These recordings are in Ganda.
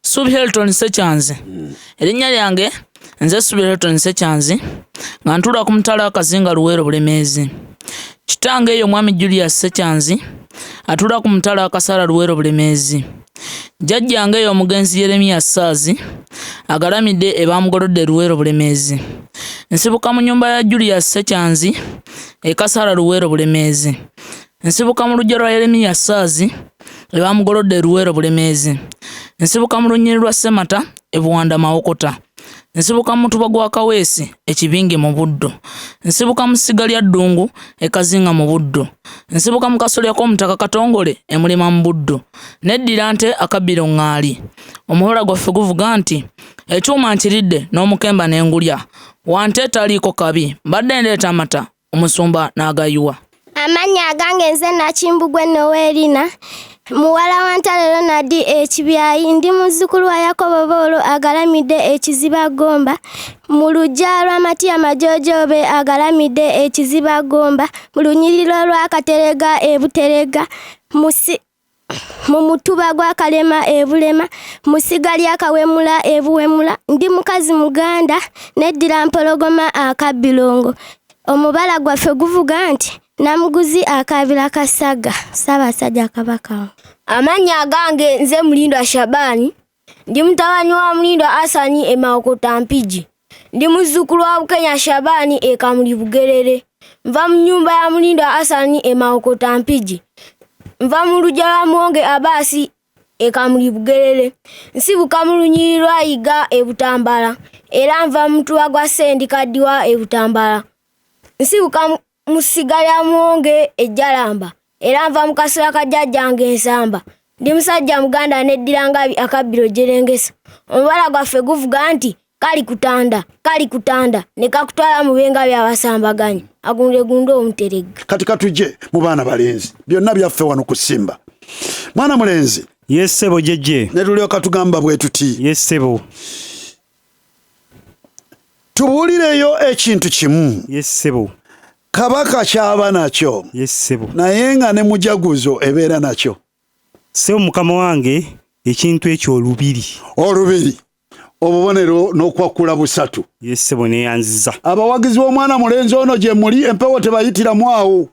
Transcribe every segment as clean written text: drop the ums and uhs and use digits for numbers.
Subi Hilton Sechanzi. Erinnya lyange nze Subi Hilton Sechanzi nga ntula ku mutala Kazinga Luweero Bulemeezi. Kitange eyo mwami Julius Sechanzi atula ku mutala Kasala Luweero Bulemeezi. Jjajjange eyo omugenzi Yeremia Saazi agalamidde ebamugolodde Luweero Bulemeezi. Nsibuka mu nyumba ya Julius Sechanzi Kasala Luweero Bulemeezi. Nsibuka mu lujja lwa Yeremia Saazi ebamugolodde Luweero Bulemeezi. Nsibuka mu lunyiri lwa Semata Buwanda Mawokota. Nsibuka mu Mutuba gwa Kaweesi Ekibinge mu Buddo. Nsibuka mu Ssiga lya Ddungu Kazinga mu Buddo. Nsibuka mu Kasolya k'Omutaka Katongole Mulima mu Buddo. Neddira nte Akabbiro Ŋŋaali. Omuhola gwaffe guvuga nti ekyuma nkiridde n'omukemba n'engulya. Wante taliiko kabi mbadde ndeeta amata omusumba n'agayiwa. Amannya agange nze Nakimbugwe Noweerina muwala wa Ntale Ronald Ekibyayi ndi muzzukulu wa Yakobo Boolo agalamidde Ekiziba Gomba mu luggya lwa Matiya Majoojobe agalamidde Ekiziba Gomba mu lunyiriro lwa Katerega Buterega mu Mutuba gwa Kalema Bulema mu Ssiga lya Kawemula Buwemula ndi mukazi Muganda neddira Mpologoma Akabbilongo. Omubala gwaffe guvuga nti Namuguzi Akabira Kasaga Ssaabasajja Kabaka. Amannya agange nze Mulindwa Shabani ndi mutabani wa Mulindwa Asani Mawokota Mpigi. Ndi muzzukulu wa Bukenya Shabani Kamuli Bugerere. Nva mu nyumba ya Mulindwa Asani Mawokota Mpigi. Nva mu lujja lwa Mwonge Abasi Kamuli Bugerere. Nsibuka mu lunyiri lwa Yiga Butambala era nva mu Mutuba gwa Sendikaddiwa Butambala. Nsibuka mu Ssiga lya Mwonge Jalamba era nva mu Kasolya ka jjajjange Nsamba. Ndi musajja Muganda neddira Ngabi Akabbiro Jerengesa. Omubala gwaffe guvuga nti kali kutanda ne kakutwala mu benga by'abasambaganya agunde gundo omuterega. Kati katuje mu baana balenzi byonna byaffe wano ku Simba. Mwana mulenzi. Yes sebo jeje. Ne tulyoka tugamba bwe tuti. Yes sebo. Tubuulireyo ekintu kimu. Yes sebo. Kabaka kyaba nakyo. Yes sebo. Naye nga ne mujaguzo ebeera nakyo. Sebo mukama wange ekintu ekyo olubiri. Obubonero n'okwakula busatu. Yes sebo ne yanziza. Abawagizi b'omwana mulenzi ono gye muli empewo tebayitiramu awo.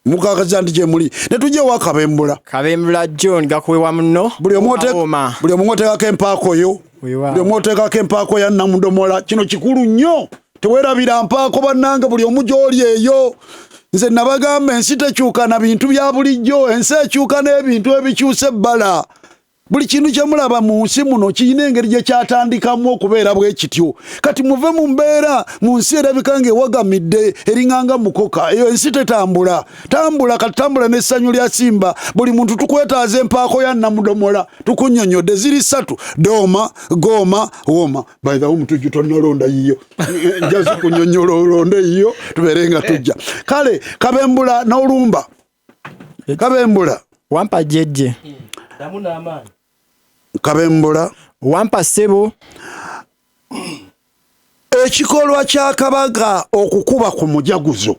Mukakaza ndi gye muli. Ne tujje wa Kabembula John gakuwewa muno. Buli omu oteekako empaako yo. Buli omu oteekako empaako ya Namudomola. Kino kikulu nnyo. Teweerabira mpaako bannange buli omu gy'oli eyo. Nze nabagamba ensi tekyuka na bintu bya bulijjo, ensi ekyuka n'ebintu ebikyusa ebbala. Buli kintu kye mulaba mu nsi muno kiyina engeri gye kyatandikamu okubeera bwe kityo. Kati muve mu mbeera mu nsi erabika ng'ewagamidde eringanga mukoka. Eyo ensi tetambula. Kati tambula n'essanyu lya Simba. Buli muntu tukwetaaza empaako ya Namudomola. Tukunnyonnyodde ziri ssatu. Dooma, Gooma, Wooma. By the way mutujju tonnalonda yiyo. Njazi kunnyonnyola olonde yiyo tubeere nga tujja. Kale Kabembula n'Olumba. Kabembula. Wampa jeje. Kabembula wampa sebo. Ekikolwa kya kabaka okukuba ku mujaguzo.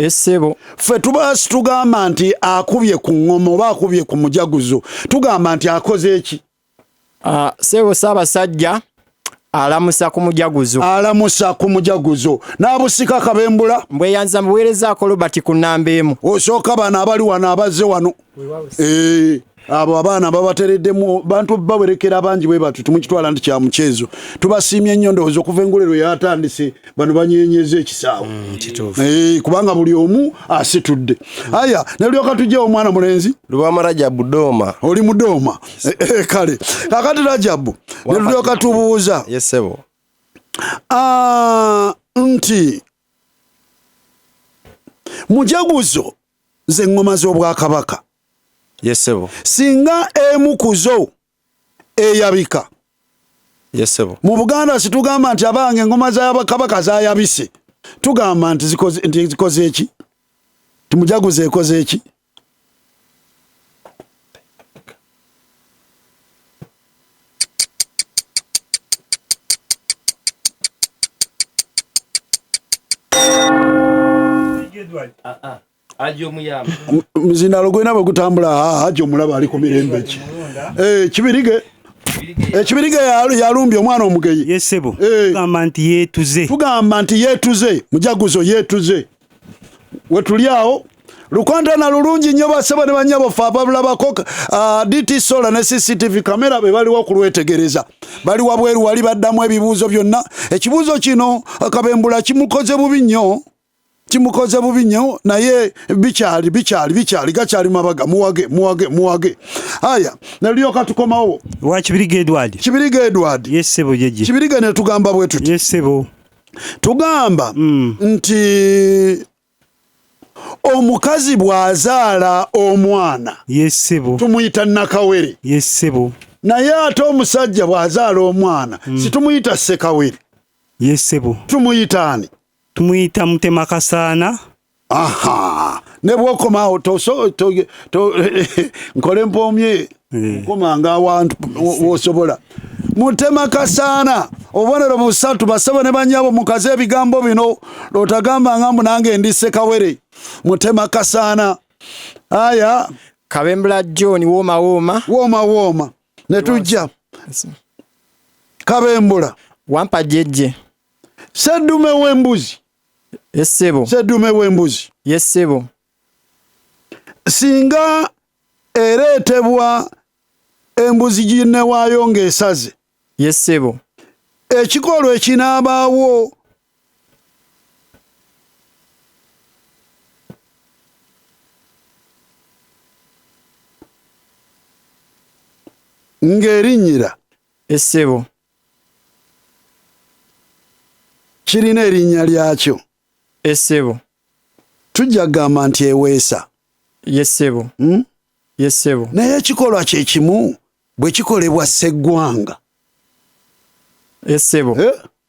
Sebo. Ffe tubaasi tugamba nti akubye ku ngoma oba akubye ku mujaguzo. Tugamba nti akoze eki? Sebo Ssaabasajja alamusa ku mujaguzo. N'abusika Kabembula. Mbweyanza muweerezaako Robert ku nnamba emu. Osooka bano abali wano abazze wano. Abo abaana babatereddemu bantu bawerekera bangi bwe batu tumukitwala nti kya muchezo. Tubasiimye nnyo ndowooza okuva engulero yatandise bano banyenyeeza ekisaawe. Kubanga buli omu asitudde. Aya ne lyoka tujje omwana mulenzi. Lubama Rajabu Dooma. Oli Mudooma. Kale. Kakati Rajabu. Ne lyoka tubuuza. Yes sebo. Nti mujaguzo ze ngoma z'Obwakabaka. Yes sebo. Singa emu kuzo eyabika. Yes sebo. Mu Buganda situgamba nti abange engoma z'Abakabaka zayabise. Tugamba nti zikoze eki? Tumujaguze ekoze eki? Ajo muyamba. Muzindalo gwena bwe gutambula ajo mulaba ali ku mirembe ki. Kibirige ekibirige yalumbye omwana omugeyi. Yesebo. Tugamba nti yeetuze mujaguzo yeetuze. Wetuli awo lukwantana lulungi nnyo basaba ne banyabo fe ababulabako DT sola ne CCTV kamera be baliwo kulwetegereza. Bali wabweru wali baddamu ebibuuzo byonna. Ekibuuzo kino Kabembula kimukoze bubi nnyo naye bikyali gakyali mabaga muwage. Haya nalyoka tukomawo wa Kibirige Edward. Yesebo jeje. Kibirige ne tugamba bwe tuti. Yesebo. Tugamba nti omukazi bwazaala omwana. Yesebo. Tumuyita nakawere. Yesebo. Naye ate omusajja bwazaala omwana situmuyita sekawere. Yesebo. Tumuyita ani? Tumuyita Mutemakasaana. Ne bwokomaawo nkole mpomye nkomanga awantu wosobola. Mutemakasaana obubonero busatu basaba ne banyabo mukaze ebigambo bino lotagamba ngambu nange ndi sekawere. Mutemakasaana. Aya Kabembula John wooma ne tujja Kabembula wampa jeje. Seddume w'embuzi. Yesebo. Seddume w'embuzi. Yesebo. Singa ereetebwa embuzi ginne waayo ng'esaze. Yesebo. Ekikolwa ekinaabaawo ng'erinnyira. Yesebo. Kirina erinnya lyakyo. Yesebo. Tujja kugamba nti eweesa. Yesebo. Yesebo. Naye ekikolwa kye kimu bwe kikolebwa sseggwanga. Yesebo.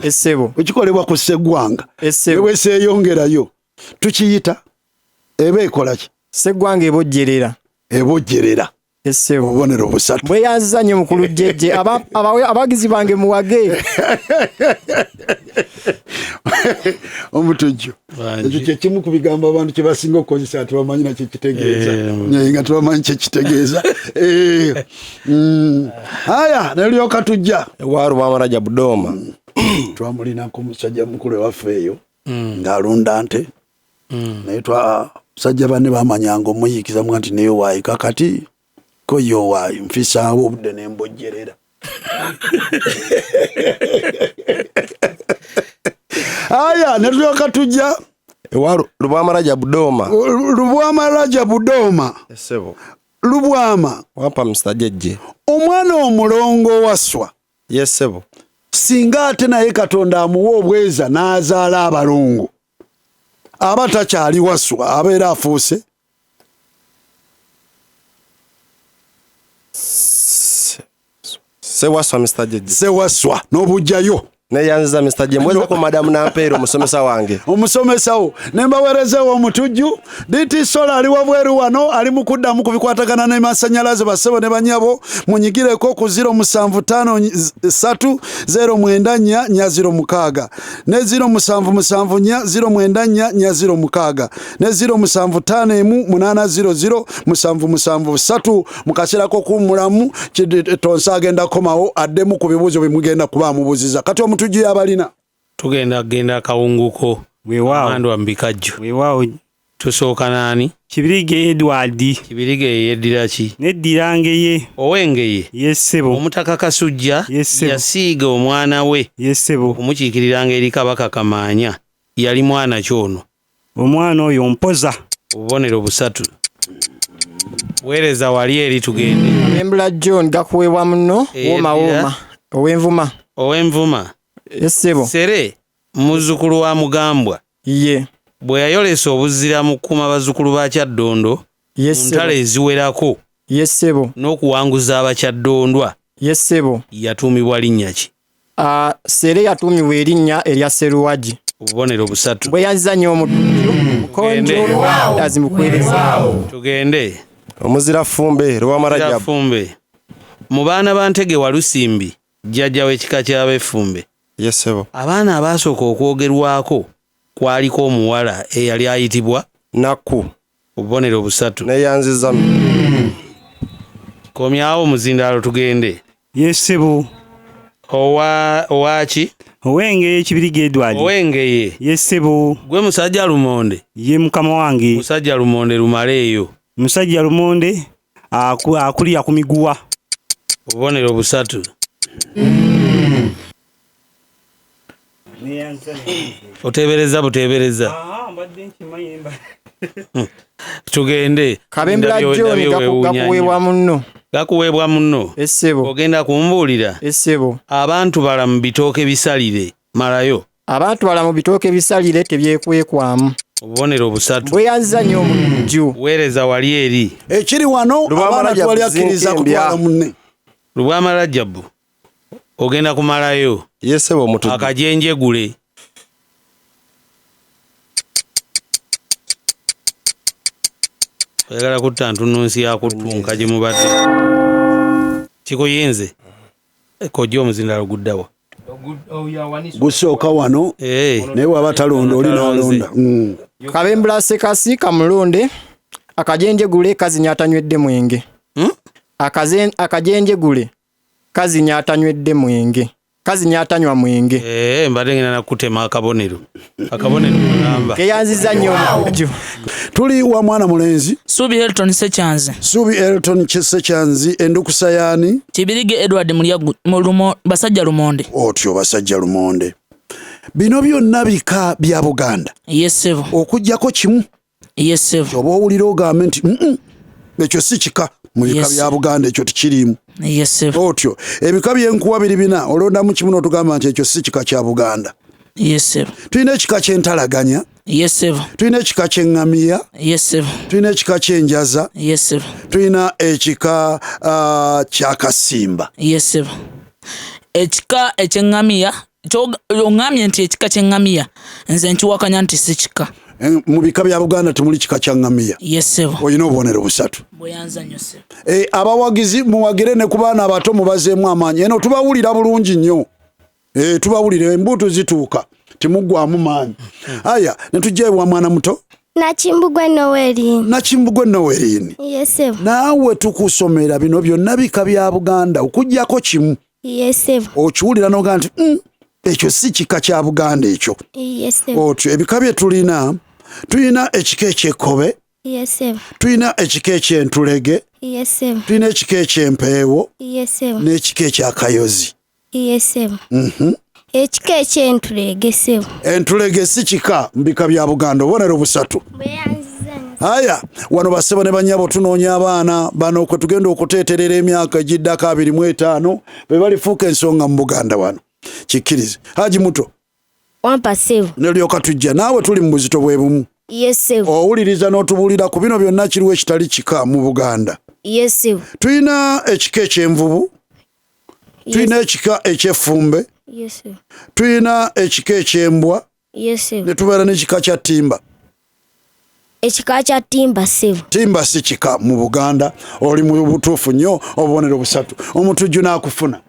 Yesebo. Bwe kikolebwa ku sseggwanga. Yesebo. Eweesa eyongerayo tukiyita eba ekola ki? Sseggwanga ebojjerera. Yesebo. Obubonero busatu. Bweyanziza nnyo mukulu jeje abagizi bange muwage. Omutujju ekyo kyekimu ku bigambo abantu kye basinga okukozesa ati bamanyi nakyo kitegeeza nga tebamanyi kyekitegeeza. Haya nelyoka tujja ewa Lubwamaraja Budoma. Twamulinako omusajja mukulu ewaffe eyo ng'alunda nte naye musajja banne bamanyanga omuyiikizamu nti neyo waayi kakati ko yo waayi nfisaawo obudde nembojjerera. Aya netulyoka tujja ewa Lubwamaraja Budoma. Yesebo. Lubwama wampa Mr. Jeje. Omwana omulongo waswa. Yesebo. Singa ate naye Katonda amuwa obweza n'azaala abalongo aba takyali waswa abeera afuuse. Sewaswa Mr. Jeje. Sewaswa n'obujjayo. Neyanziza Mr. Jeje mweza ko Madam Nampeero omusomesa wange. Omusomesawo nembawerezeewo omutujju DT sola ali wabweru wano ali mu kuddamu ku bikwatagana n'amasannyalaze basebo ne banyabo munyigireko ku 0753094406 ne 0774094406 ne 0751800773 mu kaseera k'okuwummulamu tonsa agenda komawo addemu ku bibuuzo bye mugenda kuba mubuuziza. Kati omutujju yabalina tugenda kawunguko weewaawo ambikajjo weewaawo tusooka naani? Kibirige Edward. Kibirige yeddira ki? Neddira ngeye. Owengeye. Yesebo. Omutaka Kasujja yasiiga omwana we. Yesebo. Okumukiikiriranga eri Kabaka Kamaanya. Yali mwana kyono. Omwana oyo mpoza. Obubonero busatu. Weereza wali eri tugende. Kabembula John gakuweebwa muno wooma. Ow'envuma. Yesebo. Sere muzzukulu wa Mugambwa. Ye. Bwe yayolesa obuzira mu kkuma bazzukulu ba Kyaddondo. Ntale eziwerako. Yesebo. N'okuwanguza abakyadondwa. Yesebo. Yatuumibwa linnya ki? Sere yatuumibwa erinnya erya Seruwagi. Obubonero busatu. Bweyanziza nnyo mukonjo azimukwereza. Tugende. Omuzira Fumbe Lubwamaraja. Mu baana ba Ntege wa Lusimbi jjajja w'ekika ky'Abefumbe. Yesebo. Abaana abaasooka okwogerwako kwaliko omuwala eyali ayitibwa Nakku. Obubonero busatu. Neyanziza Komyawo muzindaalo tugende. Yesebo. Owaki? Owenge Kibirige Edward. Owengeye. Yesebo. Gwe musajja lumonde. Ye mukama wange. Musajja lumonde lumaleeyo. Musajja lumonde akulira ku miguwa. Obubonero busatu. Otebereza butebereza. Mbadde nkimayemba. Tugende. Kabembera John gakuweebwa munno. Gakuweebwa munno. Essebo. Ogenda kumbuulira. Essebo. Abantu bala mu bitooke bisalire. Malayo. Abantu bala mu bitooke bisalire tebyekwekwamu. Obubonero busatu. Bweyanziza nnyo omujju. Weereza wali eri. Ekiri wano abaana twali akkiriza kutwala munne. Lubwama Rajjabu. Ogenda kumalayo. Yesebo mutu. Akajenjegule. Oyagala kutta ntunnunsi yakuttunka gye mubadde. Kikuyinze. Kojja omuzindaalo guddawa. Gusooka wano naye waba talonda oli n'alonda. Kabembera Sekasi kamulonde akajenjegule kazinya atanywedde mwenge. Akajenjegule kazinya atanywedde mwenge. Kazinya atanywa mwenge. Mbadde ngenda nakutema akabonero. Akabonero mulamba. Keyanziza nnyo omujju. Tuli wa mwana mulenzi. Subi Elton Sekyanzi. Subi Elton Sekyanzi endukusa yaani. Kibirige Edward basajja lumonde. Otyo basajja lumonde. Bino byonna bika bya Buganda. Yesebo. Okujjako kimu. Yesebo. Oba owulira ogamba nti ekyo si kika mu bika bya Buganda ekyo tikirimu. Yesebo. Otyo ebika byenkuwa bina olondamu kimu n'otugamba nti ekyo si kika kya Buganda. Yesebo. Tulina ekika ky'entalaganya. Yesebo. Tulina ekika ky'eŋŋamiya. Yesebo. Tulina ekika ky'enjaza. Yesebo. Tulina ekika ky'akasimba. Yesebo. Ekika eky'eŋŋamiya oŋŋambye nti ekika ky'eŋŋamiya nze nkiwakanya nti si kika. Mu bika bya Buganda temuli kika kya ŋŋamiya. Yesebo. Olina obubonero busatu. Bweyanza nnyo sebo. Abawagizi muwagire ne ku baana abato mubazeemu amaanyi. Eno tubawulira bulungi nnyo. Tubawulira embuto zituuka timuggwamu maanyi. Aya ne tujja ewa mwana muto. Nakimbugwe Nowerini. Nakimbugwe Nowerini. Yesebo. Naawe tukusomera bino byonna bika bya Buganda okujjako kimu. Yesebo. Okiwulira n'ogaa nti ekyo si kika kya Buganda ekyo. Yesebo. Otyo ebika bye tulina ekika eky'ekkobe. Yesebo. Tulina ekika eky'entulege. Yesebo. Tulina ekika eky'empeewo. Yesebo. N'ekika eky'akayozi. Yesebo. Ekika eky'entulege sebo. Entulege si kika mu bika bya Buganda obubonero busatu. Aya wano basebo ne banyabo tunoonya abaana bano kwe tugenda okuteeterera emyaka egiddako 25 be balifuuka ensonga mu Buganda wano. Kikkirize. Haji muto. Wampa sebo. Nelyoka tujja naawe tuli mu buzito bwe bumu. Yesebo. Owuliriza n'otubuulira ku bino byonna kiriwo ekitali kika mu Buganda. Yesebo. Tulina ekika eky'envubu. Tulina ekika eky'effumbe. Yesebo. Tulina ekika eky'embwa. Yesebo. Ne tubeera n'ekika kya ttimba. Ekika kya ttimba sebo. Ttimba si kika mu Buganda. Oli mu butuufu nnyo obubonero busatu. Omutujju n'akufuna.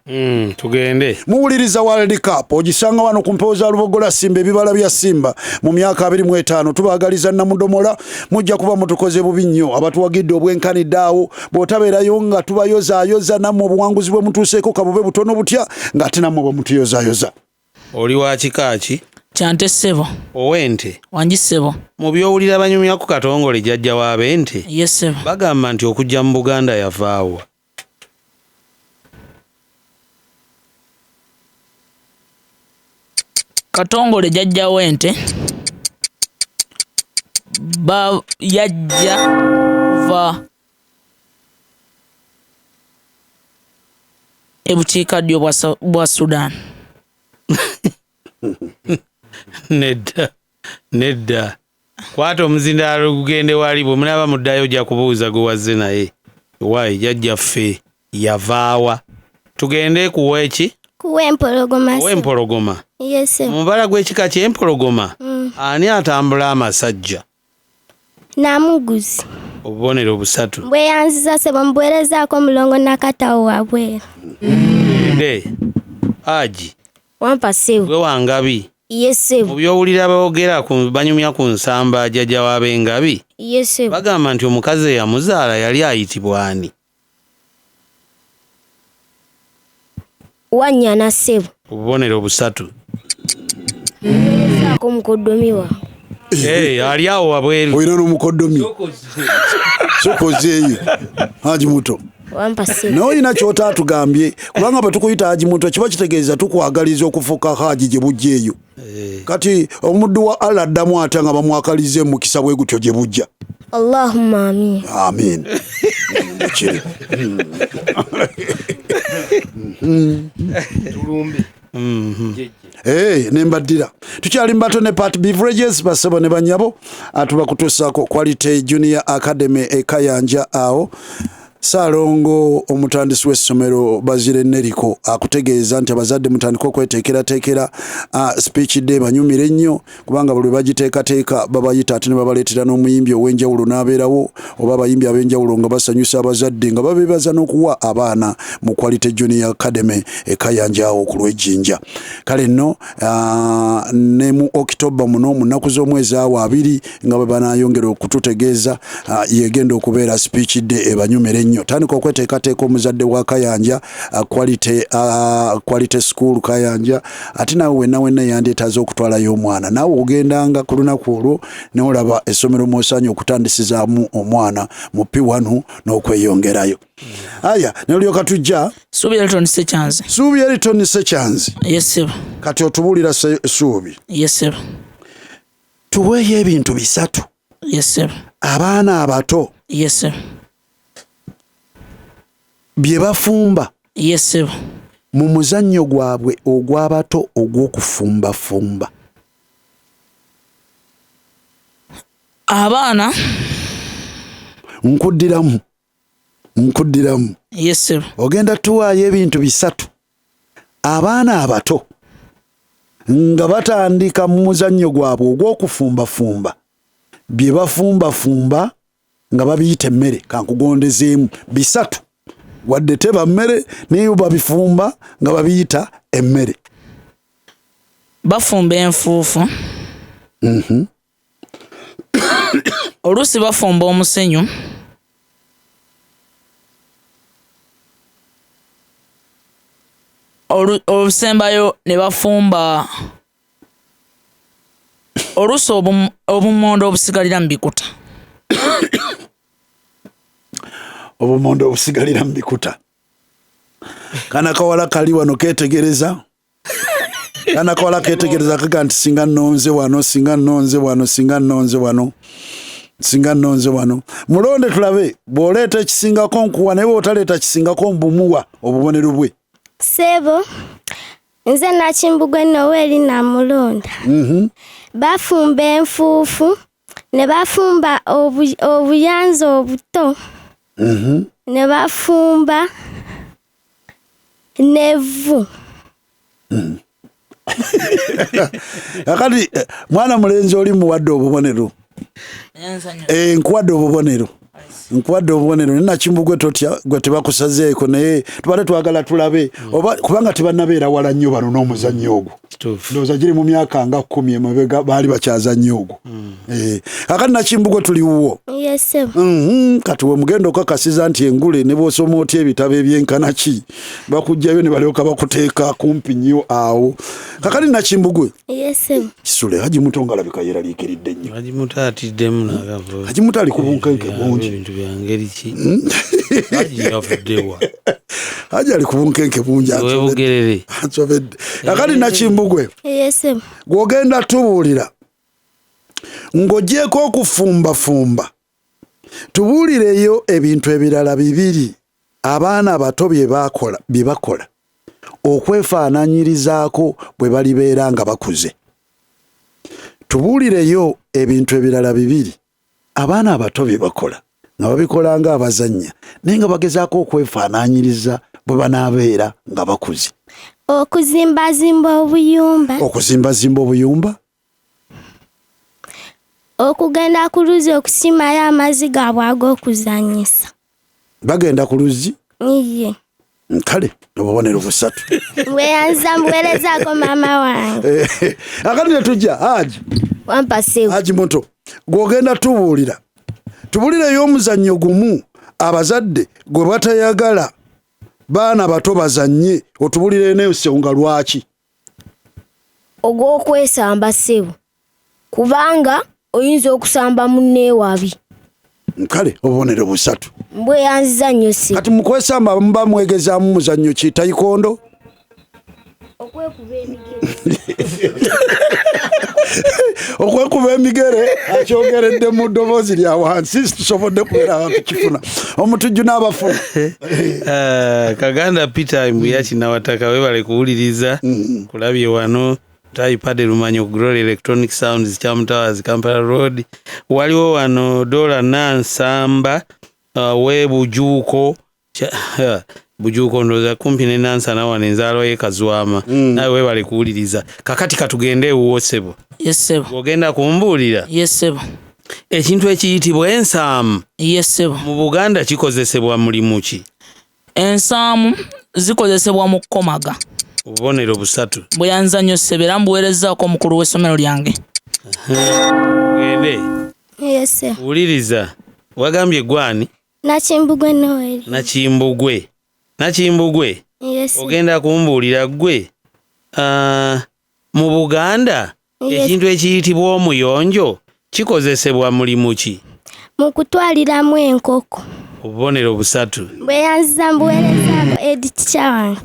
Tugende. Muwuliriza World Cup ogisanga wano ku mpewo za Lubogola Simba ebibala bya Simba mu myaka 25 tubaagaliza namudomola mujja kuba mutukoze bubi nnyo abatuwagidde obwenkanidde awo bw'otabeerayo nga tubayozaayoza nammwe obuwanguzi bwe mutuuseeko kabube butono butya ng'ate nammwe bwe mutuyozaayoza. Oli wa kika ki? Kyante sebo. Owente. Wangi sebo. Mu byowulira banyumya ku Katongole jjajja w'abente. Yesebo. Bagamba nti okujja mu Buganda yavaawo. Katongole jjajja w'ente yajja kuva ebukiikaddyo bwa Sudan. Nedda. Kwata omuzindaalo gugende wali bwe mulaba muddayo ojja kubuuza gwe wazze naye. Waayi jjajjaffe yavaawa. Tugende kuwa eki? Kuwempologoma. Wempologoma. Yesebo. Mubala gw'ekika ky'empologoma. Ani atambula amasajja? Namuguzi. Obubonero busatu. Bweyanziza sebo mbuweerezaako mulongo nakatawo wabweru. Haji. Wampa sebo. Gwe wangabi. Yesebo. Mu byowulira boogera banyumya ku nsamba jjajja w'ab'engabi. Yesebo. Bagamba nti omukazi eyamuzaala yali ayitibwa ani? Wanyana ssebo. Obubonero busatu. Ko mukoddomiwa. Ali awo wabweru. Oyina n'omukoddomi. Sokozeeyo. Haji Muto. Wampa ssebo. N'olina ky'ota atugambye kubanga bwe tukuyita Haji Muto kiba kitegeeza tukwagaliza okufuuka Haji gye bujjeeyo. Kati omuddu wa Allah addamu ate nga bamwakalize mukisa bwe gutyo gye bujja. Allahumma amin. Amin. Nembaddira tukyali mbato ne Pat Beverages basebo ne banyabo atuba kutusaako Quality Junior Academy ekayanja awo Salongo omutandisi w'essomero Bazire Neriko akutegeeza nti abazadde mutandika okweteekerateekera speech day banyumire nnyo kubanga buli bagiteekateeka babayita ate ne babaleetera n'omuyimbi ow'enjawulo n'abeerawo oba abayimbi ab'enjawulo nga basanyusa abazadde nga babeebaza n'okuwa abaana mu Quality Junior Academy ekayanja awo ku lw'ejjinja. Kale nno ne mu October muno mu nnaku z'omwezi awo 2 nga bwe banaayongera okututegeeza yegenda okubeera speech day ebanyumire nnyo. Tandika okweteekateeka omuzadde wa Kayanja Quality School Kayanja ate nawe wenna yandeetaaza okutwalayo omwana naawe ogendanga ku lunaku olwo n'olaba essomero mw'osaanye okutandisizaamu omwana mu P1 n'okweyongerayo. Aya n'olyoka tujja Suubi Elton Sechanzi. Yes sir. Kati otubuulira Suubi. Yes sir. Tuweeyo ebintu bisatu. Yes sir. Abaana abato. Yes sir. Bye bafumba. Yes sir. Mu muzannyo gwabwe ogw'abato ogw'okufumba. Abaana nkuddiramu. Yes sir. Ogenda tuwaayo ebintu bisatu abaana abato nga batandika mu muzannyo gwabwe ogw'okufumba bye bafumba nga babiyita emmere kankugondezeemu bisatu wadde teba mmere naye babifumba nga babiyita emmere. Bafumba enfuufu. Oluusi bafumba omusenyu. Olusembayo ne bafumba oluusi obumondo obusigalira mu bikuta. Obumondo obusigalira mu bikuta. Kana kawala kali wano ketegereza. Kana kawala ketegereza kaga nti singa nnonze wano. Mulonde tulabe bw'oleeta ekisingako nkuwa naye bw'otaleeta kisingako mbumuwa obubonero bwe. Sebo nze Nakimbugwe Noeli na mulonda. Bafumba enfuufu ne bafumba obuyanzi obuto. Ne bafumba nevu. Akati mwana mulenzi oli muwadde obubonero. Nkuwadde obubonero. Nakimbugwe totya gwe tebakusazeeko naye tubale twagala tulabe oba kubanga tebannabeera wala nnyo bano n'omuzannyo ogwo. Ndowooza giri mu myaka nga 10 emabega baali bakyazannyo ogwo. Akati Nakimbugwe tuliwo. Yes sir. Kati we mugenda okakasiza nti Engule ne bw'osoma otya ebitabo ebyenkana ki bakugjayo ne balyoka bakuteeka kumpi nnyo awo. Kakati Nakimbugwe. Yes sir. Kisule Haji Muto ngalabika yeraliikiridde nnyo. Haji Muto atiddemu n'agava. Haji Muto ali ku bunkenke bungi. Byangeri ki? Haji yavuddewa. Haji ali ku bunkenke bungi. Webugerere. Ansobedde. Kakati Nakimbugwe. Yes sir. Gwogenda tubuulira ng'ogyeko okufumba. Tubuulireyo ebintu ebirala 2 abaana abato bye bakola okwefaananyirizaako bwe balibeera nga bakuze. Tubuulireyo ebintu ebirala 2 abaana abato bye bakola nga babikola nga abazannya naye nga bagezaako okwefaananyiriza bwe banaabeera nga bakuze. Okuzimbazimba obuyumba. Okugenda ku luzzi okusimayo amazzi gaabwe ag'okuzannyisa. Bagenda ku luzzi? Iye. Kale obubonero busatu. Weyanza mbuweerezaako maama wange. Akati ne tujja Haji. Wampa ssebo. Haji Muto gw'ogenda tubuulireyo omuzannyo gumu abazadde gwe batayagala baana bato bazannye otubulire neyo sewunga lwaki ogw'okwesamba ssebo kubanga oyinza okusamba munneewabi kale obubonero busatu mbweyanziza nnyo ssebo kati mukwesamba muba mwegezaamu muzannyo ki tayikondo okwekuba emigere okwekuba emigere akyogeredde mu ddoboozi lya wansi tusobodde kubeera abantu kifuna omutujju n'abafuna Kaganda Peter Mbuya kinawataka webale kuwuliriza kulabye wano taipade lumanyo Glory Electronic Sounds Chamtowers Kampala Road waliwo wano dola nansamba we bujuuko bujuuko ndoza kumpi ne nansa na wanenzalo ye kazwama nawe webale kuwuliriza kakati katugende uwo sebo yes sebo ogenda kumbulira yes sebo ekintu ekiyitibwa ensaamu yes sebo mu Buganda kikozesebwa mulimu ki ensaamu zikozesebwa mu kukomaga obubonero busatu bweyanza nnyo ssebo era mbuweerezaako omukulu w'essomero lyange gende yes sebo wuliriza wagambye gwani nakimbugwe Noel nakimbugwe yes ogenda kumbuulira gwe mu Buganda ekintu ekiyitibwa omuyonjo kikozesebwa mulimu ki mu kutwaliramu enkoko obubonero busatu bweyanziza mbuweerezaako editica wange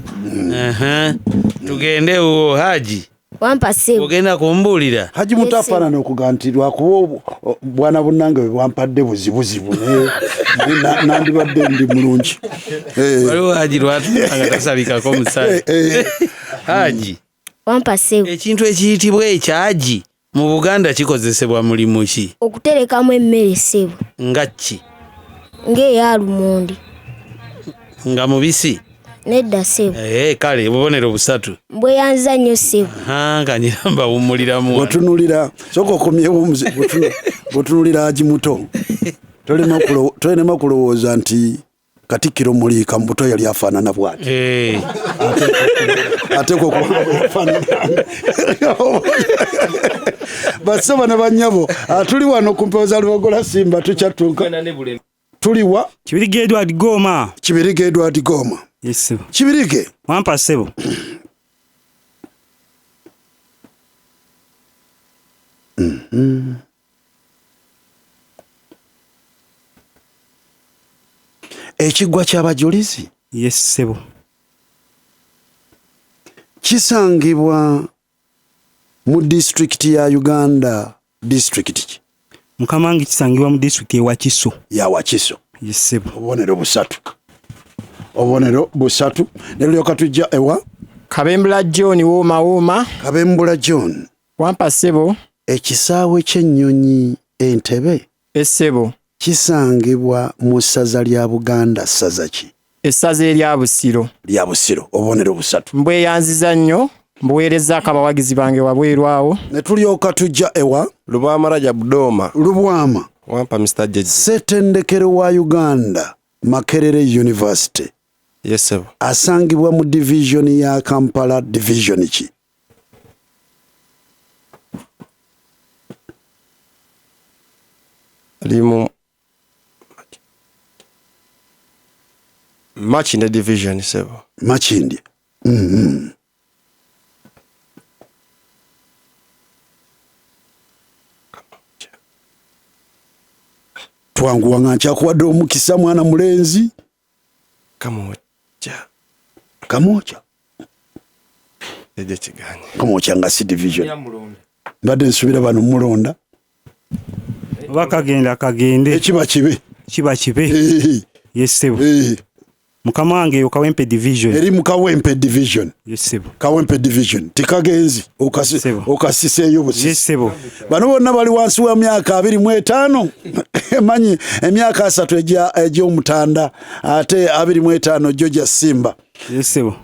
tugende uwo Haji wampa ssebo ogenda kumbuulira Haji mutafaanana okugantirwa kuba bwana bunnange bwe bwampadde buzibuzibu nandibadde ndi mulungi waliwo Haji lwatulanga tasabikako musale Haji wampa ssebo ekintu ekiyitibwa ekyagi mu Buganda kikozesebwa mulimu ki okuterekamu emmere ssebo nga ki ng'eya lumondi nga mubisi nedda ssebo kale bubonero busatu mbweyanziza nnyo ssebo kanyiramba wumuliramu otunulira soka okomyewo otunulira Haji muto tolema kulowooza nti Katikkiro Muliika mbuto yali afaanana bw'ati ate kokwafaanana basaba ne bannyabo tuli wano ku mpewo za Lubogola Simba tukyattunka tuliwa Kibirige Edward Goma yes sebo Kibirige wampa ssebo Ekiggwa ky'abajulizi yes sebo kisangibwa mu district ya Uganda district mukamangi kisangibwa mu district ya Wakiso yes sebo obubonero busatu nelyoka tujja ewa Kabembula John wooma Kabembula John wampa ssebo ekisaawe ky'ennyonyi Entebbe essebo kisangibwa mu ssaza lya Buganda ssaza ki essaza erya Busiro obubonero busatu mbweyanziza nnyo mbuweerezaako abawagizi bange wabwerwawo ne tulyoka tujja ewa Lubwama Rajab Doma Lubwama wampa Mr. Judge Ssettendekero wa Uganda Makerere University yes sebo asangibwa mu division ya Kampala division ki alimu Machinde division sebo Machinde twanguwa nga nkyakuwadde omukisa mwana mulenzi Kamoja eje kiganye Kamoja nga si division mbadde nsubira bano mulonda kagende ekiba kibe yes sebo mukama wange yo Kawempe division eri mu Kawempe division yes sebo Kawempe division tikagenzi okasiseeyo busi yes sebo bano bonna bali wansi wa myaka 25 manyi emyaka 3 egy'omutanda ate 25 Georgia Simba yes sebo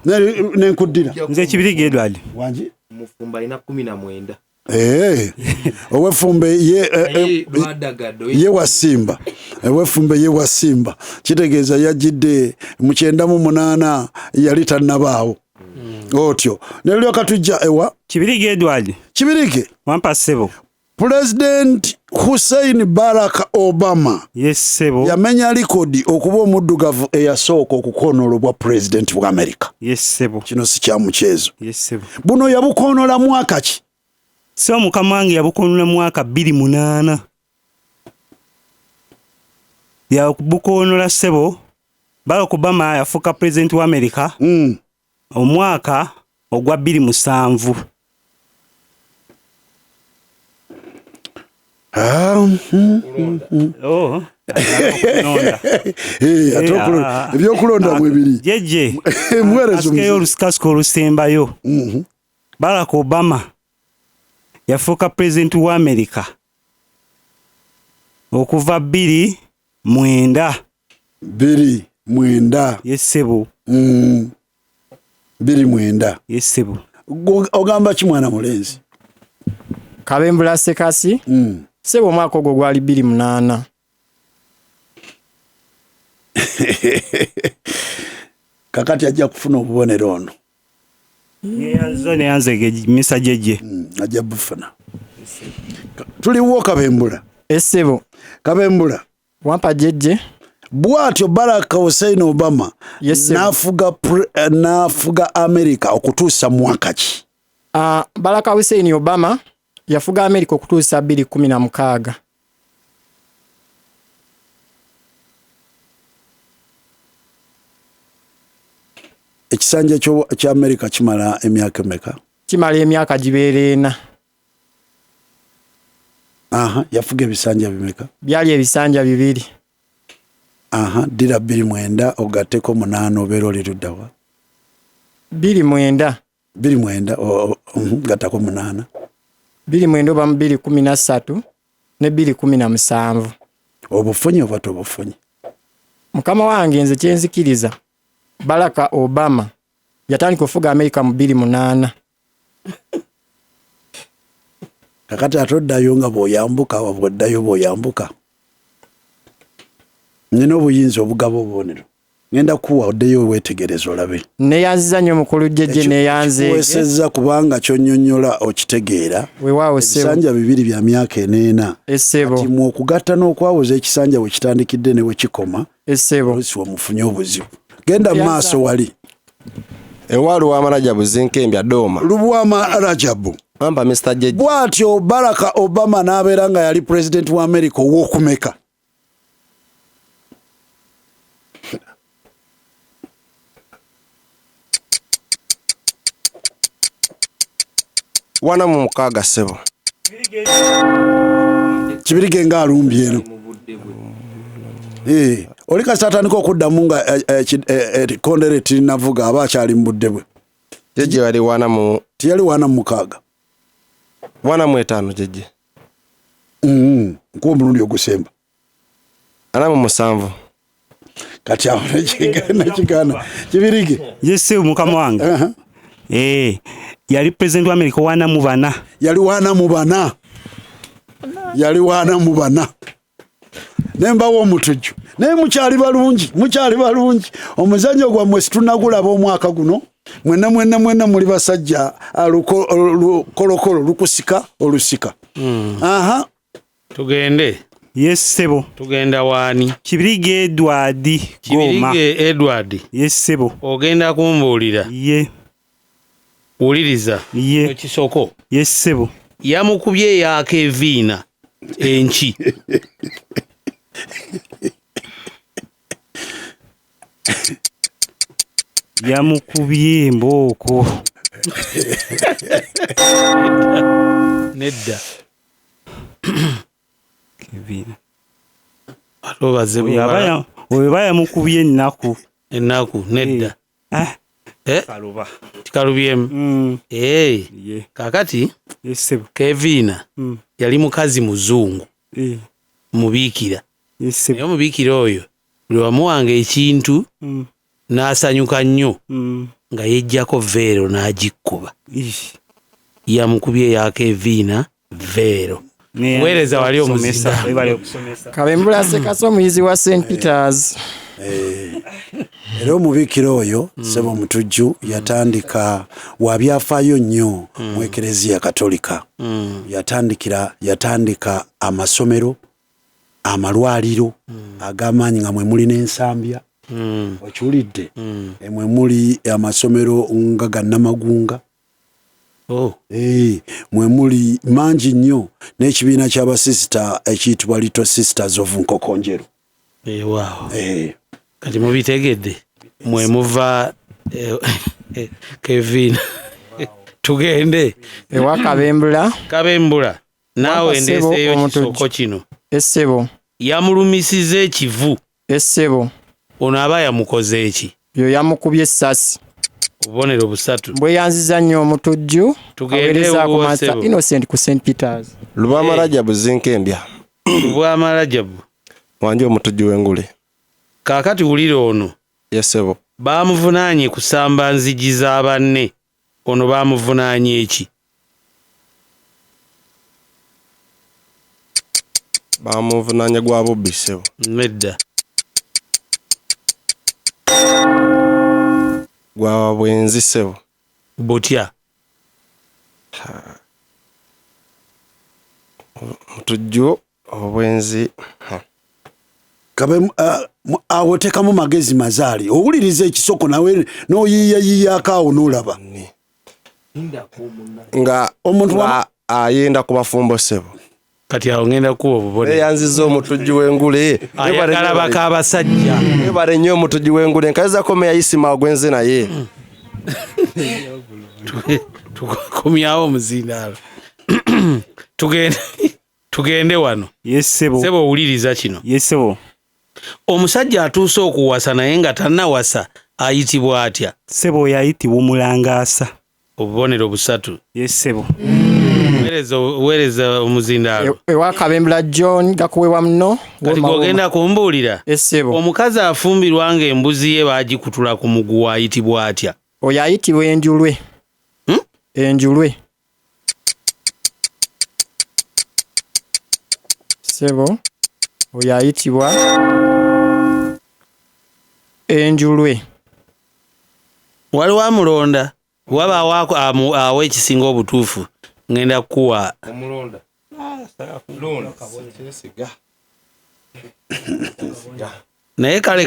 nenkuddira nze Kibirige Edward wanji mufumba ina 19 owefumbe ye wa Simba owefumbe ye wa Simba kitegeeza yajidde mu 98 yali tannabaawo otyo nelyoka tujja ewa Kibirige Edward Kibirige wampa ssebo President Hussein Barack Obama yamenya likodi okuba omuddugavu eyasooka okukoonolwa president wa America. Kino si kya muchezo. Buno yabukoonola mwaka ki? So mukama wange yabukoonola mwaka 2008. Yabukoonola sebo Barack Obama yafuuka president wa America omwaka ogwa 2007. Ebyokulonda mwebiri jeje mwerezo olusikasiko olusembayo. Barack Obama yafuuka president wa America okuva 2009. 2009 yesebo 2009 yesebo. Ogamba ki mwana mulenzi? Kabembula sekasi sebo mwaka ogwo gwali 2008. Kakati ajja kufuna obubonero ono. Yanze misa jeje ajja bufuna. Tuliwo Kabembula. Esebo Kabembula wampa jeje. Bwatyo Barack Hussein Obama nafuga America okutuusa mwaka ki? Barack Hussein Obama yafuga America okutuusa 2016. Ekisanja kya America kimala emyaka emeka? Kimala emyaka gibeera 4. Yafuga ebisanja bimeka? Byali ebisanja 2. Dira 2009 ogateko 8 obeera oli luddawa? 2009 gatako 8. 2009 oba 2013 ne 2017. Obufunye oba tobufunye? Mukama wange nze kyenzikiriza Barack Obama yatandika okufuga America mu 2008. Kakati atoddayo nga bw'oyambuka wabweddayo bw'oyambuka. Nina obuyinza obugaba obubonero. Ngenda kuwa oddeyo weetegereza olabe. Neyanziza nnyo mukulu jeje neyanze. Wesezza kubanga kyonnyonnyola okitegeera. Weewaawo sebo. Ebisanja 2 bya myaka 4. Esebo. Kati mu okugatta n'okwawuza ekisanja we kitandikidde ne we kikoma. Esebo. Oluusi wamufunye obuzibu. Genda maaso wali. Ewalu wa Rajabu Zinkembya Doma. Luwama Rajabu. Amba Mr. Jeje. Bwatyo Barack Obama n'abeera nga yali president wa America ow'okumeka. Wana mu 6 sebo. Kibirige nga alumbi eno. Oli kasatandika okuddamu nga kondere tinavuga aba akyali mu budde bwe. Jeje wali wana mu tiyali wana mu 6. Wana mu 5 jeje. Nko omulundi ogusemba. Ana mu 7. Kati awo nekigana. Kibirige. Yese mukama wange. Yali president wa America wana mu 4. Yali wana mu 4. Nemba wo mutujju. Naye mukyali balungi. Omuzanyo gwammwe situnagulaba omwaka guno. Mwenna muli basajja kolokolo lukusika olusika. Tugende. Yes sebo. Tugenda wani? Kibirige Edward Goma. Kibirige Edward. Yes sebo. Ogenda kumbuulira. Uliriza. Ekisoko. Yes sebo. Yamukubye ya Kevina enchi. Yamukubye mboko. Nedda. Kevina. Alo bazzeemu. Webaya mukubye ennaku. Nedda. Kaluba. Tikalubyemu. Kakati Kevina yali mukazi muzungu. Mubiikira. Naye omubiikira oyo buli wamuwanga ekintu n'asanyuka nnyo nga yejjako veero n'agikkuba. Yamukubye ya Kevina veero. Weereza wali omuzinda. Kabembula sekasa omuyizi wa St. Peters. Era omubikira oyo Ssebo Omutujju yatandika wabyafaayo nnyo mu Ekereziya Katolika. Yatandika amasomero, amalwaliro ag'amaanyi nga mwe muli n'ensambya. Okiwulidde? Mwe muli amasomero nga ga Nnamagunga. Mwe muli mangi nnyo n'ekibiina ky'abasisita ekiyitibwa Little Sisters of Nkokonjero. Kati mubitegedde mwe muva Kevin. Tugende ewa Kabembula naawe ndeseeyo kisoko kino. Essebo yamulumisiza ekivu. Essebo ono aba yamukoze eki? Yo yamukubye essasi. Obubonero busatu. Bweyanziza nnyo Omutujju aweereza ku Master Innocent ku St. Peters. Lwamarajabu Zinkembya. Lwamarajabu Wanje Omutujju w'Engule. Kaakati wulira ono. Yesebo. Baamuvunaanye kusamba nzigi za banne. Ono baamuvunaanye eki? Baamuvunaanye gwa bubbi ssebo. Nedda. Gwa bwenzi ssebo. Butya. Omutujju obwenzi. Awo tekamu magezi mazaali. Owuliriza ekisoko nawe n'oyiiyayiiyaako awo n'olaba. Nga omuntu ayenda ku bafumbo ssebo. Kati awo ngenda kuwa obubonero. Yanziza Omutujju w'Engule. Ayagala baka abasajja. Ebale nnyo Omutujju w'Engule. Nkayeza kome yayisima ogwenze naye. Tukomyawo omuzindaalo. Tugende wano. Yesebo. Sebo owuliriza kino. Yesebo. Omusajja atuuse okuwasa naye nga tannawasa ayitibwa atya? Sebo yayitibwa Omulangaasa. Obubonero busatu. Yesebo. Weereza omuzindaalo. Ewa Kabembula John gakuweebwa muno. Kati ogenda kumbuulira. Essebo. Omukazi afumbirwa ng'embuzi ye baagikutula ku muguwa ayitibwa atya? Oyo ayitibwa Enjulwe. Enjulwe. Sebo oyo ayitibwa Enjulwe. Waliwo amulonda wabaawo awo ekisinga obutuufu ngenda kuwa omulonda. Naye kale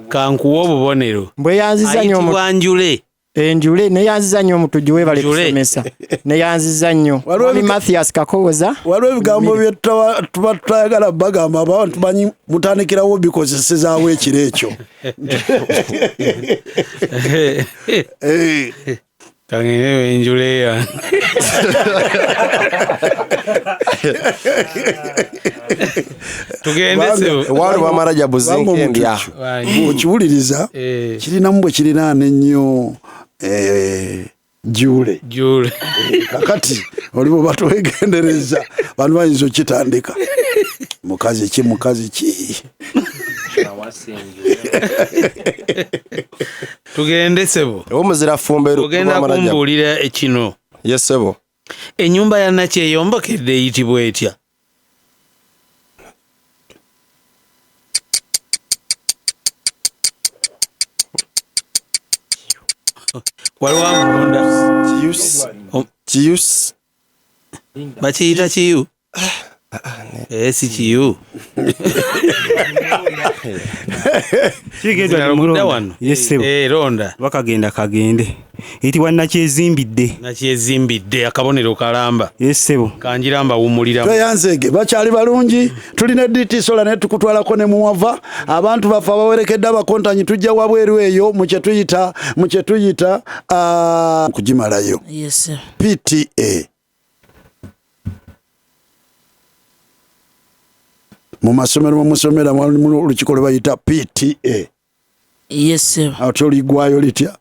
kankuwa obubonero. Bweyanziza nnyo Njule. Enjule neyanziza nnyo Omutujju webale kusomesa. Neyanziza nnyo. Wali Mathias Kakoza. Waliwo ebigambo bye tuba tutayagala bagamba abantu tumanyi mutandikirawo bikozesezaawo ekiro ekyo. Kangene Enjule ya. Tugende Sebo. Wali Lwamarajabu Zinkembya. Okiwuliriza kirinamu bwe kirinaana ennyo Jule. Kakati olibo batwegendereza bantu bayinza okitandika. Mukazi ki? Tugende Sebo. Omuzira fumberu. Ogenda kumbuulira ekino. Yes Sebo. Ennyumba ya Nakyeyombokedde eyitibwa etya? Waliwo amulonda. Kiyus. Bakiyita kiyu? Si kiyu. Kigenda wano. Yesebo. Londa. Bakagenda kagende. Eyitibwa Nakyezimbidde akabonero kalamba. Yesebo. Kanjiramba wumuliramu. Tweyanzege bakyali balungi tulina DT sola ne tukutwalako ne muwava abantu bafa bawerekedde abakontanyi tujja wabweru eyo mu kye tuyita kugimalayo. Yes sir. PTA mu masomero musomera mu lukiko lwe bayita PTA. Yes sir. Atyo ligwayo litya?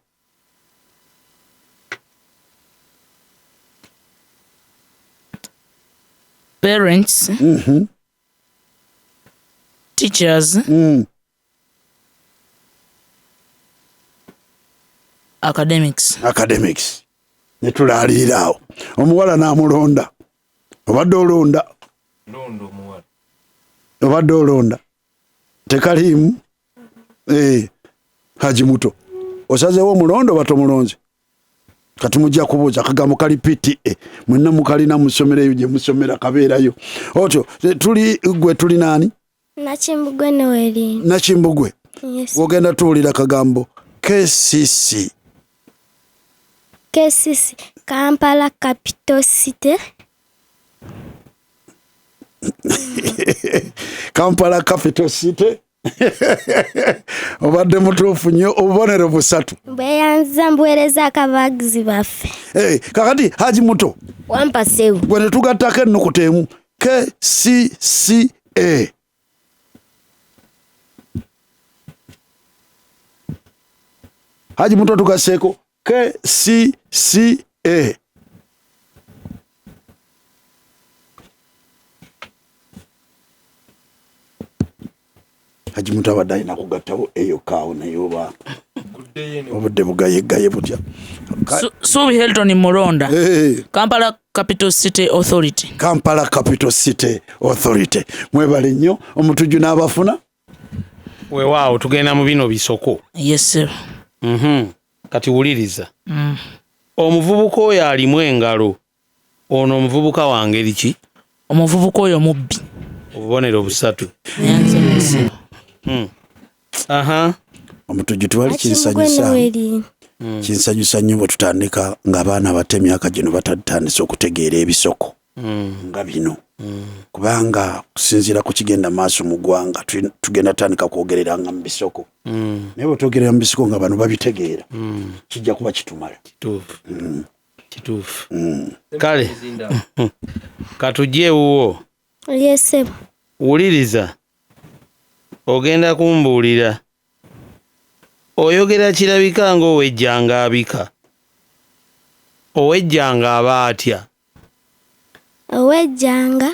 Parents, teachers, academics. Netulaalira awo omuwala n'amulonda obadde olonda tekaliimu Haji muto osazeewo mulondo batomulonze kati mujja kubuuza akagambo kali PTA mwenna mukalina musomereyo gye musomera kabeerayo otyo tuli nani Nakimbugwe Noeli Nakimbugwe yes ogenda tuwulira kagambo KCC Kampala Capital City Kampala Capital City obadde mutuufu nnyo obubonero busatu bweyanza mbuweereza akabagizi baffe kakati Haji muto wampaseewo gwe ne tugattako ennukuta emu KCCA Haji muto tugaseeko KCCA Haji muto abadde alina kugattawo eyo kaawo naye oba obudde bugayegaye butya Subi Hilton Mulonda Kampala Capital City Authority Kampala Capital City Authority mwebale nnyo omutujju n'abafuna weewaawo tugenda mu bino bisoko yes sir kati wuliriza omuvubuka oyo alimu engalo ono omuvubuka wa ngeri ki omuvubuka oyo mubbi obubonero busatu omutujju tewali kinsanyusa nnyo bwe tutandika ng'abaana abato emyaka gino batatandise okutegeera ebisoko nga bino kubanga kusinziira ku kigenda maaso mu ggwanga tugenda tandika kwogereranga mu bisoko naye bwe twogerera mu bisoko nga bano babitegeera kijja kuba kitumala kituufu kale katujje ewuwo yes wuliriza ogenda kumbuulira oyogera kirabika ng'owejjanga abika owejjanga aba atya owejjanga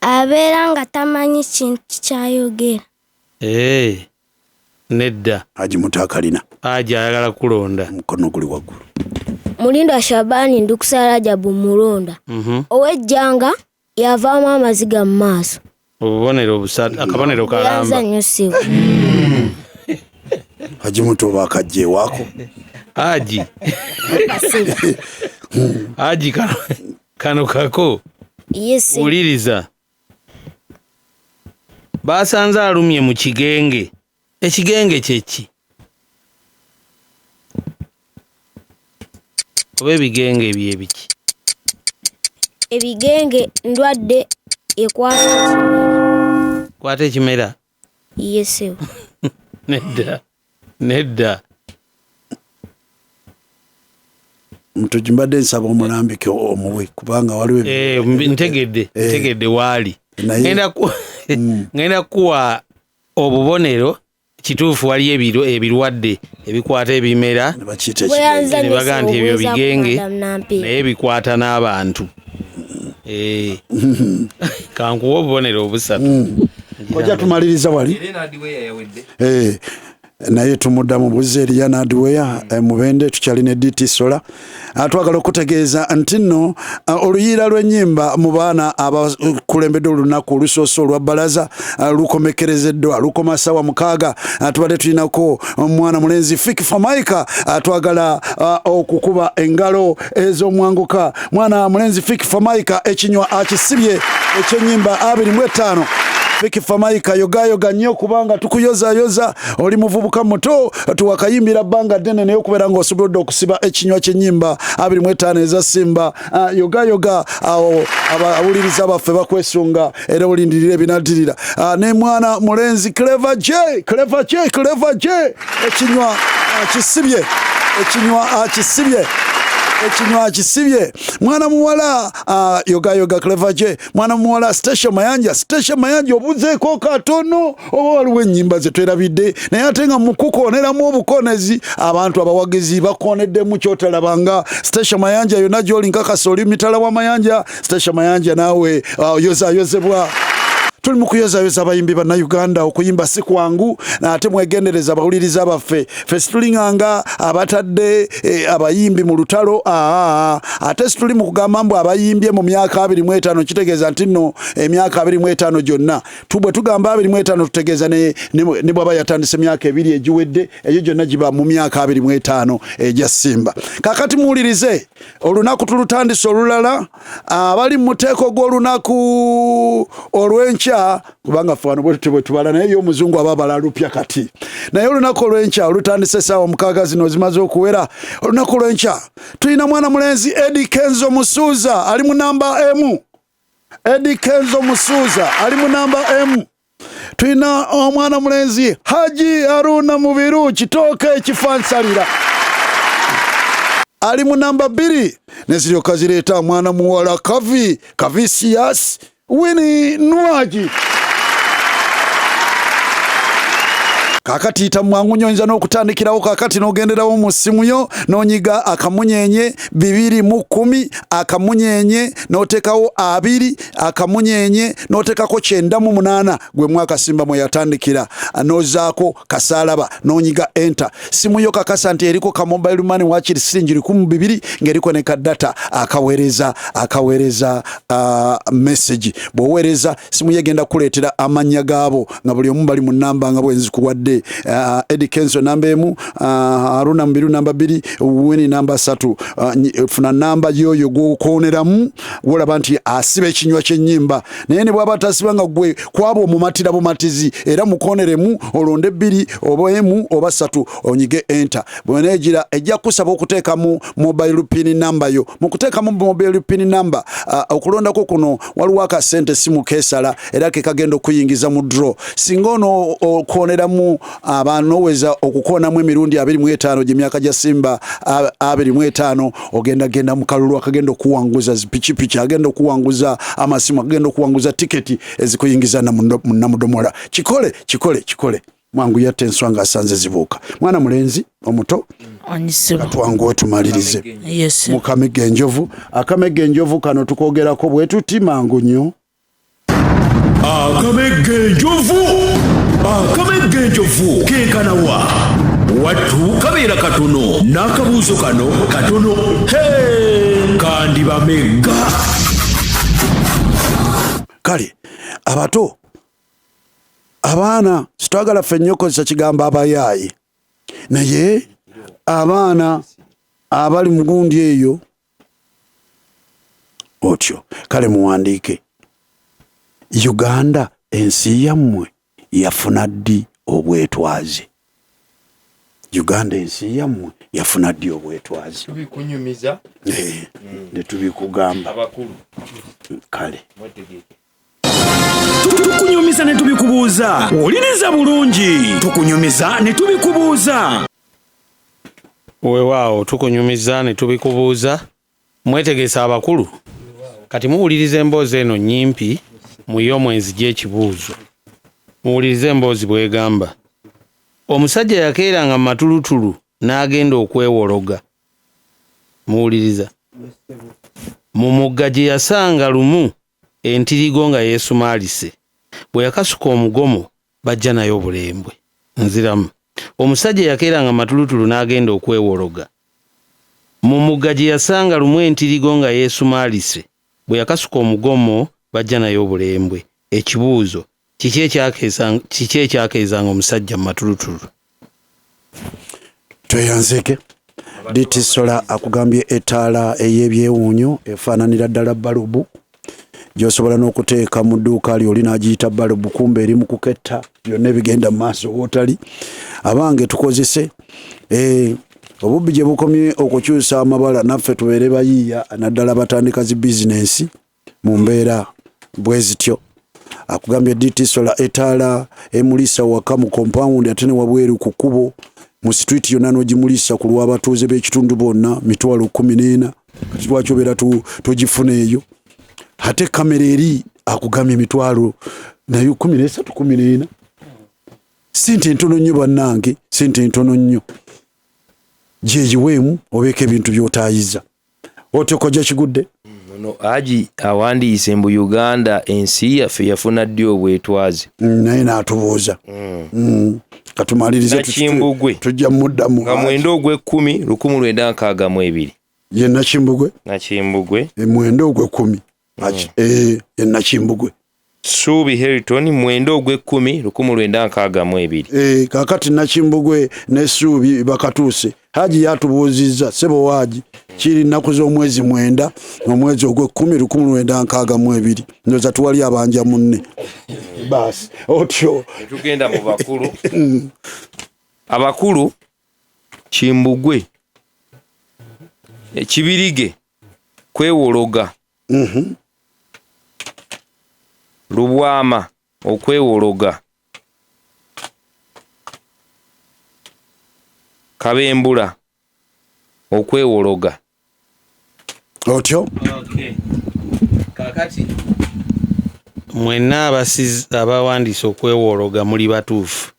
abeera nga tamanyi kintu kyayogera nedda Haji muto akalina Haji ayagala kulonda mukono guli waggulu Mulindo Shabani ndukusala Jabu Mulonda owejjanga yavaamu amaziga mu maaso obubonero busatu akabonero kalamba Haji muto bakajje wako Haji kano kako yes uliriza basanze alumye mu kigenge ekigenge kyeki oba ebigenge byebiki ebigenge ndwadde kwata ekimera yes nedda mutujju mbadde nsaba omulambike omuwe kubanga waliwo ntegedde waali ngenda kuwa obubonero kituufu waliyo ebirwadde ebikwata ebimera ne baga nti ebyo bigenge naye bikwata n'abantu kankuwa obubonero obusatu ojja tumaliriza wali naye tumuddamu buzze eriya nadiweya mubende tukyalina DT Sola twagala okutegeeza nti nno oluyiira lw'ennyimba mu baana abakulembedde olunaku olusoose olwa bbalaza lukomekerezeddwa lukoma ssaawa 6 tubadde tulinako omwana mulenzi Fiki Famaika twagala okukuba engalo ez'omwanguka mwana mulenzi Fiki Famaika ekinywa akisibye ekyennyimba 25 Fiki Famaika yogayoga nnyo kubanga tukuyozayoza oli muvubuka muto tuwakayimbira bbanga ddene naye okubeera ng'osobodde okusiba ekinywa ky'ennyimba 25 eza Simba yogayoga awo abawuliriza baffe bakwesunga era olindirira ebinaddirira ne mwana mulenzi Clever J ekinywa akisibye mwana muwala yogayoga Clever J mwana muwala Station Mayanja obuzeeko katono oba waliwo ennyimba ze twerabidde naye ate nga mukukooneramu obukonezi abantu abawagizi bakoneddemu kyotalabanga Station Mayanja yonna gy'oli nkakasa oli mitala wa Mayanja Station Mayanja naawe yozayozebwa tuli mu kuyozayoza abayimbi bannayuganda okuyimba si kwangu ate mwegendereza abawuliriza abaffe ffe situlinganga abatadde abayimbi mu lutalo ate situli mu kugamba mbu abayimbye mu myaka 25 kitegeeza nti nno emyaka 25 gyonna tubwe tugamba 25 tutegeeza ne bwaba yatandise emyaka 2 egiwedde eyo gyonna giba mu myaka 25 egya Simba. Kakati muwulirize olunaku tulutandise olulala abali mu muteeko gw'olunaku olw'enkya kubanga fano bwe tubala naye y'omuzungu ababala lupya kati naye olunaku olw'enkya olutandise essaawa 6 zino zimaze okuwera. Olunaku olw'enkya tulina mwana mulenzi Eddie Kenzo Musuuza ali mu namba M. Eddie Kenzo Musuuza ali mu namba M. Tulina omwana mulenzi Haji Aruna Mubiru kitooke ekifansalira ali mu namba 2 neziryoka zireeta mwana muwala Kavisias Winnie Nwaji. Kakati ita mwangu nyonza n'okutandikirawo kakati n'ogenderawo mu ssimu yo n'onyiga akamunyenye 210 akamunyenye n'otekawo 2 akamunyenye n'otekako 98 gwe mwaka Simba mwe yatandikira nozaako kasalaba n'onyiga enter. Simu yo kakasa nti eriko ka mobile money wakiri siringi 12 ngeriko ne kadata akawereza message bwowereza simu yegenda kuletera amanya gaabo nga buli omu bali mu namba nga bwenzi kuwadde Eddie Kenzo namba emu Aruna Mubiru namba 2 Winnie namba 3 funa namba yoyo gwokoneramu wolaba nti asibe ekinywa ky'ennyimba naye ne bwaba tasibanga gwe kwabo omumatira bumatizi era mukoneremu olonde 2 oba emu oba 3 onyige enter bwenegira ejja kusaba okuteeka mu mobile pin number yo mukuteeka mu mobile pin number okulondako kuno waliwo akasente simu kesala era ke kagenda okuyingiza mu draw singa ono okoneramu abantu weza okukonamu emirundi 25 gy'emyaka gya Simba 25 ogenda mu kalulu akagenda okuwanguza zipichipichi agenda okuwanguza amasimu agenda okuwanguza tiketi ezikuyingiza na mudomola kikole mwangu yatte enswanga asanze zibuuka mwana mulenzi omuto katwangu tumalirize mukamege enjovu akamege enjovu kano tukogerako bwetuti mangu nnyo akamege enjovu kenkanawa wattu kabeera katono n'akabuuzo kano katono kandi bamegga kale abato abaana sitwagala ffe nnyo kozesa kigambo abayaayi naye abaana abali mu gundi eyo otyo kale muwandiike Uganda ensi yammwe yafuna ddi obwetwaze Uganda ensi yammwe yafuna ddi obwetwaze tubikunyumiza ne tubikugamba abakulu kale tukunyumiza ne tubikubuuza oliniza bulungi tukunyumiza ne tubikubuuza weewaawo tukunyumiza ne tubikubuuza mwetegesa abakulu kati muwuliriza emboozi eno nnyimpi muyo mwenzi gy'ekibuuzo muwulirize emboozi bwegamba omusajja yakeeranga mu matulutulu n'agenda okwewologa muwuliriza mu mugga gye yasanga lumu entirigo nga yeesumaalise bwe yakasuka omugomo bajja nayo obulembwe nziramu omusajja yakeeranga mu matulutulu n'agenda okwewologa mu mugga gye yasanga lumu entirigo nga yeesumaalise bwe yakasuka omugomo bajja nayo obulembwe ekibuuzo kiki ekyakeezanga omusajja mu matulutulu tweyanzeke ditisola akugambye etaala ey'ebyewuunyo efaananira ddala balubu gy'osobola n'okuteeka mu dduuka lyo oli n'agiyita balubu kumbe eri mu kuketta byonna ebigenda mu maaso wootali abange tukozese obubbi gye bukomye okukyusa amabala naffe tubeere bayiiya naddala batandika zi bizinensi mu mbeera bwe zityo akugambye ditisola etaala emulisa waka mu compound ate ne wabweru ku kkubo mu street yonna n'ogimulisa ku lw'abatuuze b'ekitundu bonna mitwalo 14 kati lwaki obeera tugifuna eyo ate kamera eri akugambye mitwalo nayo 13-14 sente ntono nnyo bannange sente ntono nnyo gyegiweemu obeeka ebintu by'otaayiza otyo kojja kigudde ono aji awandiise mbu Uganda ensi yaffe yafuna ddi obwetwaze naye n'atubuuza katumalirize tujja muddamu nga 9/10/1962 ye Nakimbugwe mwenda ogw'ekkumi ye Nakimbugwe Suubi Heriton 9/10/1962 kakati Nakimbugwe ne Suubi bakatuuse Haji yatubuuzizza sebo Haji kiri nnaku z'omwezi 9 omwezi ogw'ekkumi 1962 ndoza tuwali abanja munne basi otyo tugenda mu bakulu abakulu Kimbugwe Kibirige kwewologa Lubwama okwewologa Kabembula okwewologa otyo kakati mwenna abawandiise okwewologa muli batuufu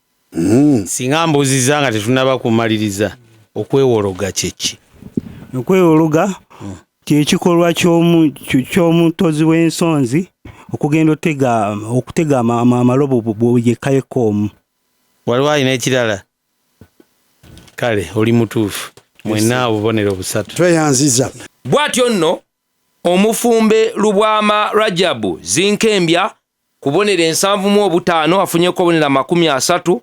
singa mbuuziza nga tetunaba kumaliriza okwewologa kyeki okwewologa kyekikolwa ky'omutozi w'ensonzi okugenda okutega amalobo yekayekoomu waliwo alina ekirala kale oli mutuufu mwenna obubonero busatu tweyanziza bw'atyo nno omufumbe Lubwama Rajabu Zinkembya kubonera 75 afunyeko obonera 30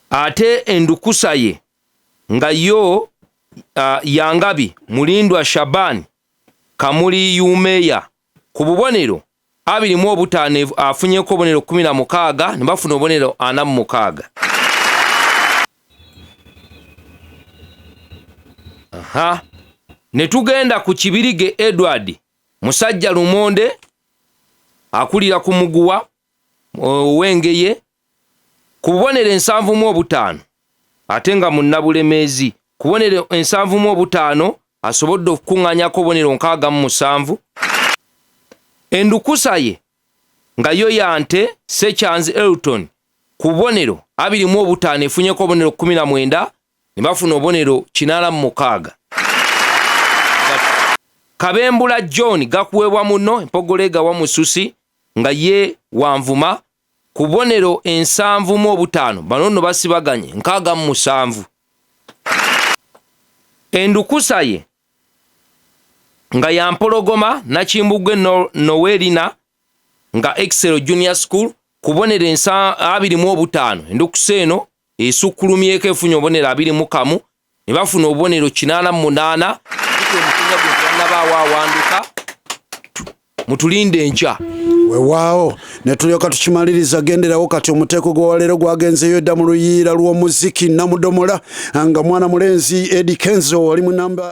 ate endukusa ye nga yo Yangabi Mulindwa Shabani Kamuli Yumeya ku bubonero 25 afunyeko obonero 16 ne bafuna obonero 46 ne tugenda ku Kibirige Edward musajja Lumonde akulira ku Muguwa Wengeye ku bubonero 75 ate nga munnabulemeezi kubonero 75 asobodde okukuŋŋaanyako obonero 67 endukusa ye nga yo yante Sechanzi Elton ku bubonero 25 efunyeko obonero 19 ne bafuna obonero 86 Kabembula John gakuweebwa muno empogolega wa Mususi nga ye Wanvuma ku bubonero 75 bano nno basibaganye 67 endukusa ye nga yampologoma Nakimbugwe Nowelina nga Excel Junior School kubonera 25 endukusa eno esukkulumyeko efunye obonero 21 ne bafuna obonero 88 awanduka mutulinde enkya wewaawo ne tulyoka tukimaliriza genderawo kati omuteeko gw'olwaleero gwagenzeyo dda mu luyiira lw'omuziki namudomola nga mwana mulenzi Eddie Kenzo wali mu namba